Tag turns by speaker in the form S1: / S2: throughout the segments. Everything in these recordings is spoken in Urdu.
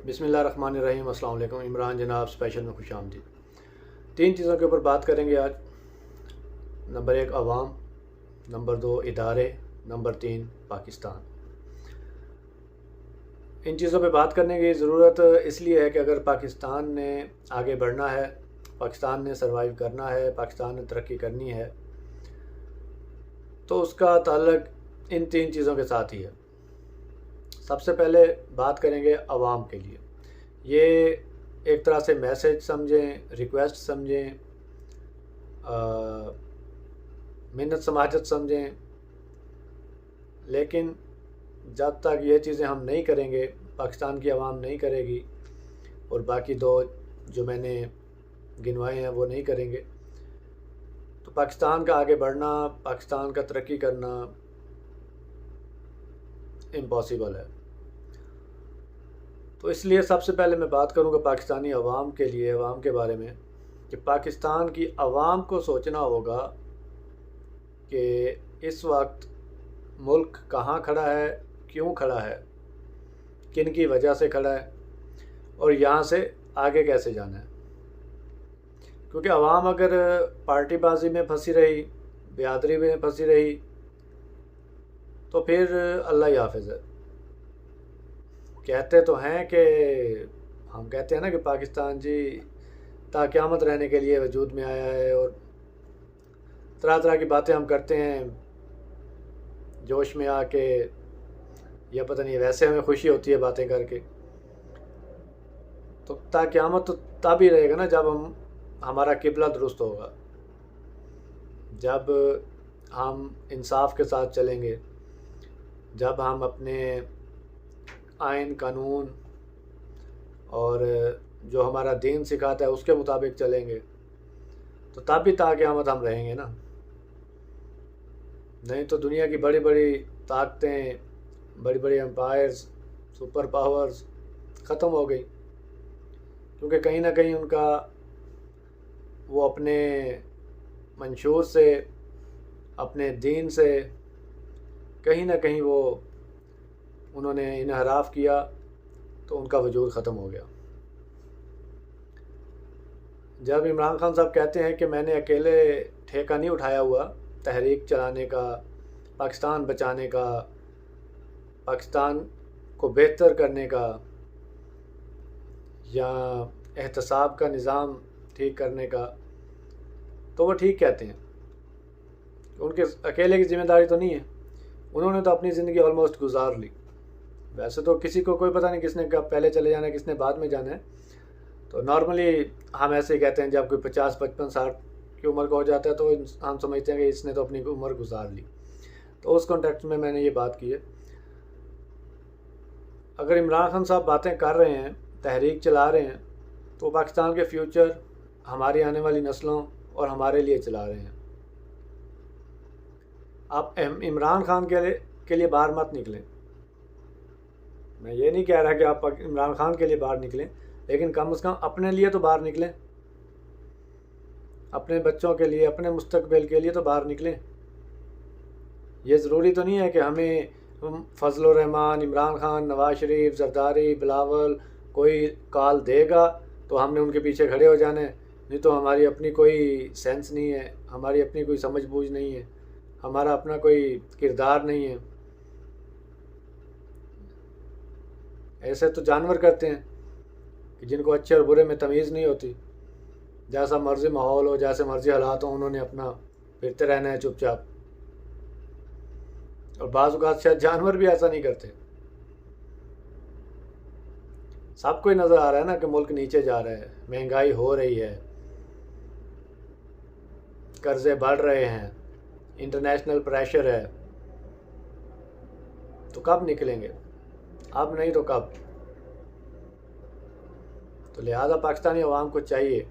S1: بسم اللہ الرحمن الرحیم۔ السلام علیکم۔ عمران جناب اسپیشل میں خوش آمدید۔ 3 چیزوں کے اوپر بات کریں گے آج۔ نمبر 1 عوام، نمبر 2 ادارے، نمبر 3 پاکستان۔ ان چیزوں پہ بات کرنے کی ضرورت اس لیے ہے کہ اگر پاکستان نے آگے بڑھنا ہے، پاکستان نے سروائیو کرنا ہے، پاکستان نے ترقی کرنی ہے، تو اس کا تعلق ان 3 چیزوں کے ساتھ ہی ہے۔ سب سے پہلے بات کریں گے عوام کے لیے۔ یہ ایک طرح سے میسج سمجھیں، ریکویسٹ سمجھیں، منت سماجت سمجھیں، لیکن جب تک یہ چیزیں ہم نہیں کریں گے، پاکستان کی عوام نہیں کرے گی اور باقی 2 جو میں نے گنوائے ہیں وہ نہیں کریں گے، تو پاکستان کا آگے بڑھنا، پاکستان کا ترقی کرنا امپاسبل ہے۔ تو اس لیے سب سے پہلے میں بات کروں گا پاکستانی عوام کے لیے، عوام کے بارے میں، کہ پاکستان کی عوام کو سوچنا ہوگا کہ اس وقت ملک کہاں کھڑا ہے، کیوں کھڑا ہے، کن کی وجہ سے کھڑا ہے اور یہاں سے آگے کیسے جانا ہے۔ کیونکہ عوام اگر پارٹی بازی میں پھنسی رہی، بیادری میں پھنسی رہی، تو پھر اللہ ہی حافظ ہے۔ کہتے تو ہیں کہ ہم کہتے ہیں نا کہ پاکستان جی تا قیامت رہنے کے لیے وجود میں آیا ہے، اور طرح طرح کی باتیں ہم کرتے ہیں جوش میں آ کے، یا پتہ نہیں ویسے ہمیں خوشی ہوتی ہے باتیں کر کے۔ تو تا قیامت تو تب ہی رہے گا نا جب ہمارا قبلہ درست ہوگا، جب ہم انصاف کے ساتھ چلیں گے، جب ہم اپنے آئین قانون اور جو ہمارا دین سکھاتا ہے اس کے مطابق چلیں گے، تو تب بھی تا قیامت ہم رہیں گے نا۔ نہیں تو دنیا کی بڑی بڑی طاقتیں، بڑی بڑی امپائرز، سپر پاورز ختم ہو گئی، کیونکہ کہیں نہ کہیں ان کا وہ اپنے منشور سے، اپنے دین سے کہیں نہ کہیں وہ انہوں نے انحراف کیا، تو ان کا وجود ختم ہو گیا۔ جب عمران خان صاحب کہتے ہیں کہ میں نے اکیلے ٹھیکہ نہیں اٹھایا ہوا تحریک چلانے کا، پاکستان بچانے کا، پاکستان کو بہتر کرنے کا، یا احتساب کا نظام ٹھیک کرنے کا، تو وہ ٹھیک کہتے ہیں۔ ان کے اکیلے کی ذمہ داری تو نہیں ہے، انہوں نے تو اپنی زندگی آلموسٹ گزار لی۔ ویسے تو کسی کو کوئی پتہ نہیں کس نے کب پہلے چلے جانا ہے، کس نے بعد میں جانا ہے۔ تو نارملی ہم ایسے ہی کہتے ہیں، جب کوئی 50 55 60 کی عمر کا ہو جاتا ہے تو ہم سمجھتے ہیں کہ اس نے تو اپنی عمر گزار لی۔ تو اس کانٹیکسٹ میں میں نے یہ بات کی ہے۔ اگر عمران خان صاحب باتیں کر رہے ہیں، تحریک چلا رہے ہیں، تو پاکستان کے فیوچر، ہماری آنے والی نسلوں اور ہمارے لیے چلا رہے ہیں۔ آپ عمران خان کے لیے باہر مت نکلیں۔ میں یہ نہیں کہہ رہا کہ آپ عمران خان کے لیے باہر نکلیں، لیکن کم از کم اپنے لیے تو باہر نکلیں، اپنے بچوں کے لیے، اپنے مستقبل کے لیے تو باہر نکلیں۔ یہ ضروری تو نہیں ہے کہ ہمیں فضل الرحمان، عمران خان، نواز شریف، زرداری، بلاول کوئی کال دے گا تو ہم نے ان کے پیچھے کھڑے ہو جانا ہے، نہیں تو ہماری اپنی کوئی سینس نہیں ہے، ہماری اپنی کوئی سمجھ بوجھ نہیں ہے، ہمارا اپنا کوئی کردار نہیں ہے۔ ایسے تو جانور کرتے ہیں کہ جن کو اچھے اور برے میں تمیز نہیں ہوتی، جیسا مرضی ماحول ہو، جیسے مرضی حالات ہوں، انہوں نے اپنا پھرتے رہنا ہے چپ چاپ۔ اور بعض اوقات شاید جانور بھی ایسا نہیں کرتے۔ سب کو ہی نظر آ رہا ہے نا کہ ملک نیچے جا رہا ہے، مہنگائی ہو رہی ہے، قرضے بڑھ رہے ہیں، انٹرنیشنل پریشر ہے، تو کب نکلیں گے؟ اب نہیں تو کب؟ تو لہذا پاکستانی عوام کو چاہیے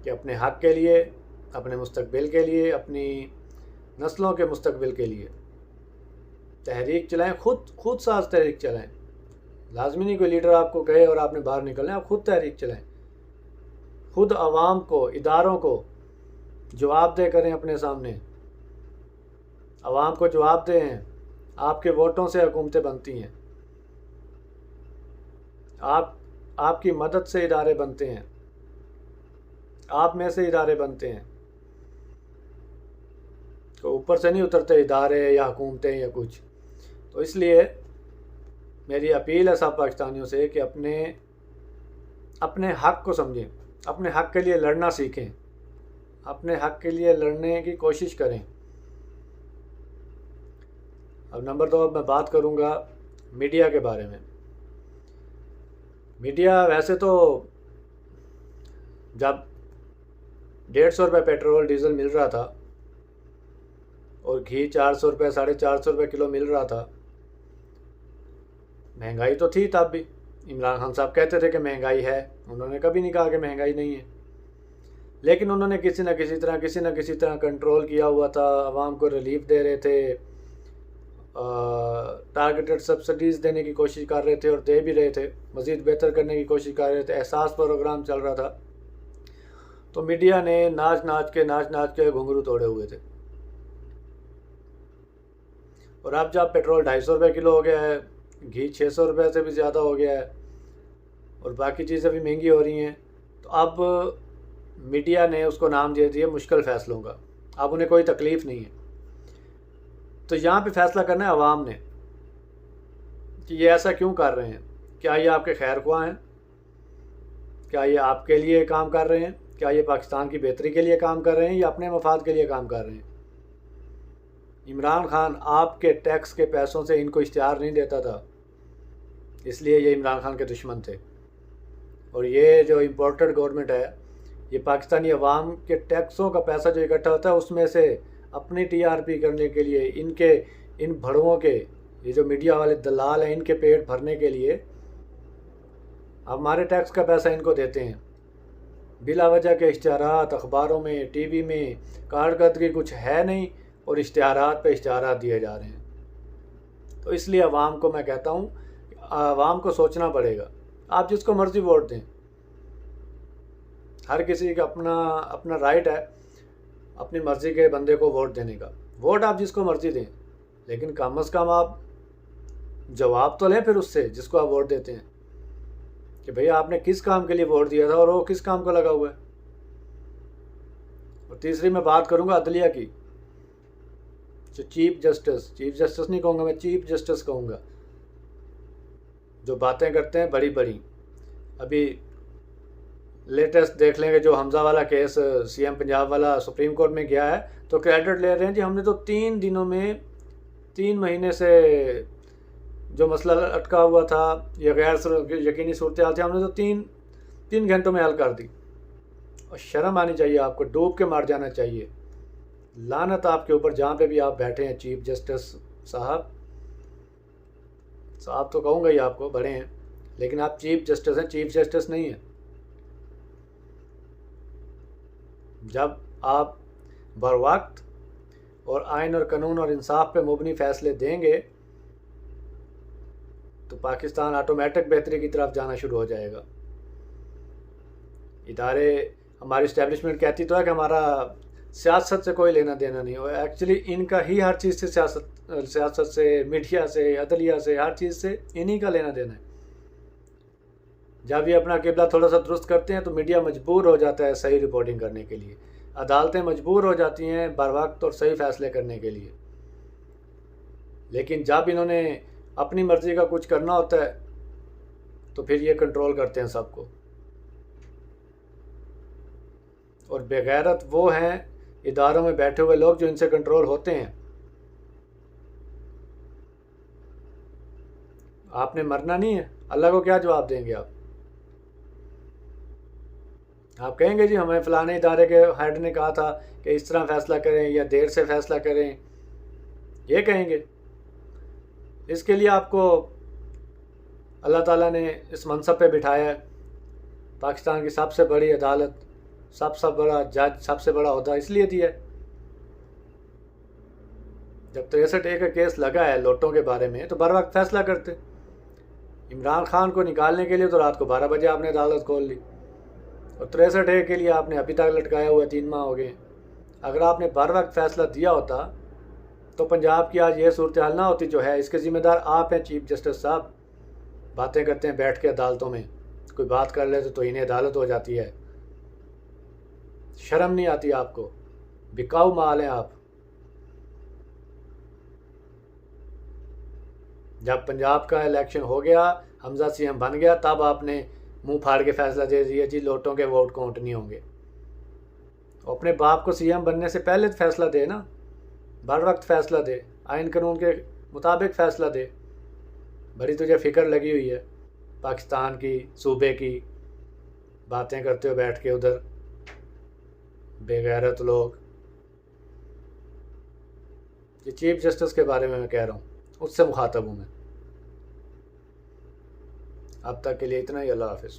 S1: کہ اپنے حق کے لیے، اپنے مستقبل کے لیے، اپنی نسلوں کے مستقبل کے لیے تحریک چلائیں، خود ساز تحریک چلائیں۔ لازمی نہیں کوئی لیڈر آپ کو کہے اور آپ نے باہر نکلنا ہے، آپ خود تحریک چلائیں، خود عوام کو، اداروں کو جواب دہ کریں اپنے سامنے، عوام کو جواب دیں۔ آپ کے ووٹوں سے حکومتیں بنتی ہیں، آپ کی مدد سے ادارے بنتے ہیں، آپ میں سے ادارے بنتے ہیں، تو اوپر سے نہیں اترتے ادارے یا حکومتیں یا کچھ۔ تو اس لیے میری اپیل ہے سب پاکستانیوں سے کہ اپنے حق کو سمجھیں، اپنے حق کے لیے لڑنا سیکھیں، اپنے حق کے لیے لڑنے کی کوشش کریں۔ اب نمبر 2 میں بات کروں گا میڈیا کے بارے میں۔ میڈیا ویسے تو جب 150 روپے پیٹرول ڈیزل مل رہا تھا اور گھی 400 روپے 450 روپے کلو مل رہا تھا، مہنگائی تو تھی تب بھی۔ عمران خان صاحب کہتے تھے کہ مہنگائی ہے، انہوں نے کبھی نہیں کہا کہ مہنگائی نہیں ہے، لیکن انہوں نے کسی نہ کسی طرح کنٹرول کیا ہوا تھا، عوام کو ریلیف دے رہے تھے، ٹارگیٹڈ سبسڈیز دینے کی کوشش کر رہے تھے اور دے بھی رہے تھے، مزید بہتر کرنے کی کوشش کر رہے تھے، احساس پروگرام چل رہا تھا۔ تو میڈیا نے ناچ ناچ کے گھنگرو توڑے ہوئے تھے۔ اور اب جب پیٹرول 250 روپے کلو ہو گیا ہے، گھی 600 روپے سے بھی زیادہ ہو گیا ہے اور باقی چیزیں بھی مہنگی ہو رہی ہیں، تو اب میڈیا نے اس کو نام دے دیا مشکل فیصلوں کا۔ اب انہیں کوئی تکلیف نہیں ہے، تو یہاں پہ فیصلہ کرنا ہے عوام نے کہ یہ ایسا کیوں کر رہے ہیں، کیا یہ آپ کے خیر خواہ ہیں، کیا یہ آپ کے لیے کام کر رہے ہیں، کیا یہ پاکستان کی بہتری کے لیے کام کر رہے ہیں یا اپنے مفاد کے لیے کام کر رہے ہیں۔ عمران خان آپ کے ٹیکس کے پیسوں سے ان کو اشتہار نہیں دیتا تھا، اس لیے یہ عمران خان کے دشمن تھے۔ اور یہ جو امپورٹڈ گورنمنٹ ہے، یہ پاکستانی عوام کے ٹیکسوں کا پیسہ جو اکٹھا ہوتا ہے اس میں سے اپنی ٹی آر پی کرنے کے لیے، ان بھڑووں کے، یہ جو میڈیا والے دلال ہیں، ان کے پیٹ بھرنے کے لیے ہمارے ٹیکس کا پیسہ ان کو دیتے ہیں۔ بلا وجہ کے اشتہارات اخباروں میں، ٹی وی میں، کارکردگی کچھ ہے نہیں اور اشتہارات پہ اشتہارات دیے جا رہے ہیں۔ تو اس لیے عوام کو میں کہتا ہوں، عوام کو سوچنا پڑے گا۔ آپ جس کو مرضی ووٹ دیں، ہر کسی کا اپنا رائٹ ہے اپنی مرضی کے بندے کو ووٹ دینے کا۔ ووٹ آپ جس کو مرضی دیں، لیکن کم از کم آپ جواب تو لیں پھر اس سے جس کو آپ ووٹ دیتے ہیں کہ بھئی آپ نے کس کام کے لیے ووٹ دیا تھا اور وہ کس کام کو لگا ہوا ہے۔ اور تیسری میں بات کروں گا عدلیہ کی، جو چیف جسٹس نہیں کہوں گا میں، چیف جسٹس کہوں گا، جو باتیں کرتے ہیں بڑی بڑی۔ ابھی لیٹسٹ دیکھ لیں گے جو حمزہ والا کیس سی ایم پنجاب والا سپریم کورٹ میں گیا ہے، تو کریڈٹ لے رہے ہیں جی ہم نے تو 3 دنوں میں 3 مہینے سے جو مسئلہ اٹکا ہوا تھا، یہ غیر یقینی صورتحال تھی، ہم نے تو 3 گھنٹوں میں حل کر دی۔ اور شرم آنی چاہیے آپ کو، ڈوب کے مار جانا چاہیے۔ لعنت آپ کے اوپر جہاں پہ بھی آپ بیٹھے ہیں چیف جسٹس صاحب تو کہوں گا ہی آپ کو، بڑے ہیں لیکن آپ چیف جسٹس ہیں، چیف جسٹس نہیں ہیں۔ جب آپ بر وقت اور آئین اور قانون اور انصاف پہ مبنی فیصلے دیں گے تو پاکستان آٹومیٹک بہتری کی طرف جانا شروع ہو جائے گا۔ ادارے، ہماری اسٹیبلشمنٹ کہتی تو ہے کہ ہمارا سیاست سے کوئی لینا دینا نہیں ہو، ایکچولی ان کا ہی ہر چیز سے سیاست سے، میڈیا سے، عدلیہ سے، ہر چیز سے انہی کا لینا دینا ہے۔ جب یہ اپنا قبلہ تھوڑا سا درست کرتے ہیں تو میڈیا مجبور ہو جاتا ہے صحیح رپورٹنگ کرنے کے لیے، عدالتیں مجبور ہو جاتی ہیں بر وقت اور صحیح فیصلے کرنے کے لیے۔ لیکن جب انہوں نے اپنی مرضی کا کچھ کرنا ہوتا ہے تو پھر یہ کنٹرول کرتے ہیں سب کو۔ اور بغیرت وہ ہیں اداروں میں بیٹھے ہوئے لوگ جو ان سے کنٹرول ہوتے ہیں۔ آپ نے مرنا نہیں ہے، اللہ کو کیا جواب دیں گے آپ؟ آپ کہیں گے جی ہمیں فلانے ادارے کے ہیڈ نے کہا تھا کہ اس طرح فیصلہ کریں یا دیر سے فیصلہ کریں، یہ کہیں گے۔ اس کے لیے آپ کو اللہ تعالیٰ نے اس منصب پہ بٹھایا ہے، پاکستان کی سب سے بڑی عدالت، سب سے بڑا جج، سب سے بڑا عہدہ اس لیے دیا ہے۔ جب 63A کا کیس لگا ہے لوٹوں کے بارے میں تو بر وقت فیصلہ کرتے۔ عمران خان کو نکالنے کے لیے تو رات کو 12 بجے آپ نے عدالت کھول لی، اور 63A کے لیے آپ نے ابھی تک لٹکایا ہوا 3 ماہ ہو گئے۔ اگر آپ نے بر وقت فیصلہ دیا ہوتا تو پنجاب کی آج یہ صورتحال نہ ہوتی جو ہے۔ اس کے ذمہ دار آپ ہیں چیف جسٹس صاحب۔ باتیں کرتے ہیں بیٹھ کے عدالتوں میں، کوئی بات کر لے تو توہین عدالت ہو جاتی ہے. شرم نہیں آتی آپ کو؟ بکاؤ مال ہیں آپ. جب پنجاب کا الیکشن ہو گیا، حمزہ سی ایم بن گیا، تب آپ نے منہ پھاڑ کے فیصلہ دے دیا جی لوٹوں کے ووٹ کاؤنٹ نہیں ہوں گے. اپنے باپ کو سی ایم بننے سے پہلے فیصلہ دے نا، بر وقت فیصلہ دے، آئین قانون کے مطابق فیصلہ دے. بڑی تجھے فکر لگی ہوئی ہے پاکستان کی، صوبے کی، باتیں کرتے ہو بیٹھ کے ادھر بے غیرت لوگ. یہ چیف جسٹس کے بارے میں کہہ رہا ہوں، اس سے مخاطب ہوں میں. اب تک کے لیے اتنا ہی. اللہ حافظ.